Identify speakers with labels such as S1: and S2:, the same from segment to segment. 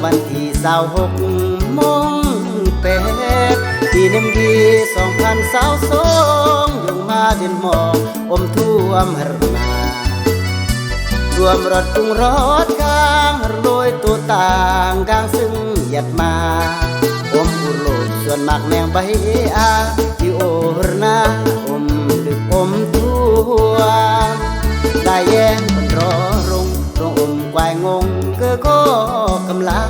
S1: วันที่26 มงเป็ดปีหนึ่งดี2022อยู่มาเดือนหมอกอมท่วมหรนาท่วมรถกรุงรถกลางโรยตัวต่างกลางซึ่งหยัดมาอมอุโลดส่วนมากแมงใบอาที่โอรนาอมดึกอมท่วมได้แย้งคนรอรงอมควายงงเก้อก็กำลา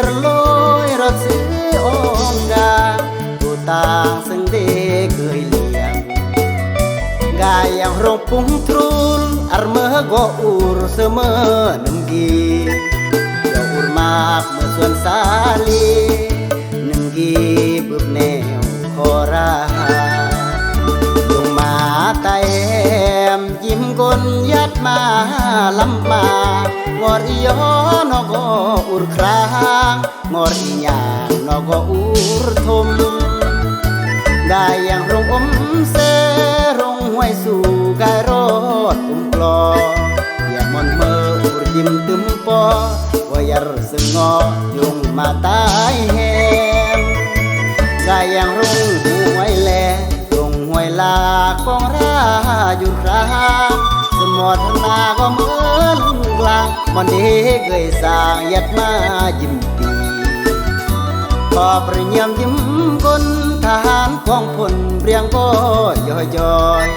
S1: ระลอยรถซื้อองกาตัวต่างซึ่งเด็กเคยเลี้ยงกายอย่างรงปุงทรูลอารเมื่อก็อูรเสมอหนึ่งกีอย่าอูรมากเมื่อส่วนสาลีหนึ่งกีบึบแนวคอราลงมาไตมยิ้มกลยัดมาลำมางอดอีย้อนก็อูรครางงอดอีหยางนก็อูรทมได้อย่างรงอมเสรงห้วยสู่กายรอดกลออย่ามอนเมื่ออูรยิ้มตึมปอว่าอย่าสึงงอยุงมาตายแหงได้อย่างรงห้วยแลรงห้วยลากองราอยู่ครางสมอทนาก็เหมือนกลางมันเด็กเคยสร้างยัดมายิ้มปีขอประยามยิ้มคนทหารของพลเรียงก็ย่อย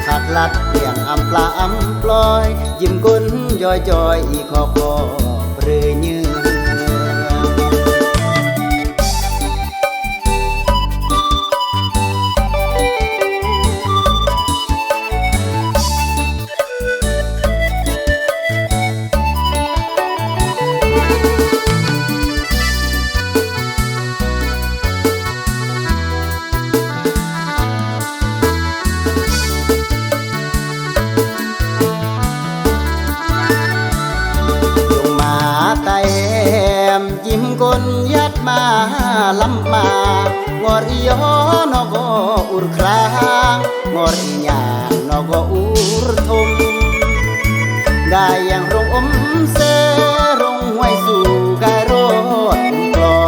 S1: หักลัดเรียงอำปลาอำปลอยยิ้มคนย่อยอีกขอเปรือยืนยิ้มกลยัดมาลำมางอดอีย้อนก็อูรครางงอดอีหยางนก็อูรทมได้อย่างรงอมเสรงห้วยสู่กายรอดกลอ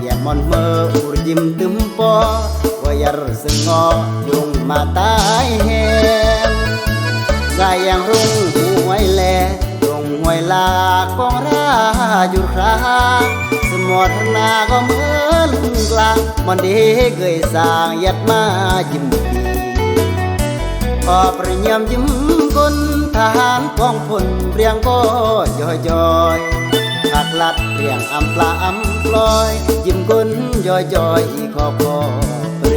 S1: อย่ามอนเมื่ออูรยิ้มตึมปอว่าอย่าสึงงอยุงมาตายแหงได้อย่างรงห้วยแลห้วยลากองราอยู่ครางสมอทนาก็เหมือนกลางมันเด็กเคยสร้างยัดมายิ้มปีขอประยามยิ้มคนทหารของพลเรียงก็ย่อยหักลัดเรียงอำปลาอำปลอยยิ้มคนย่อยอีกขอเปร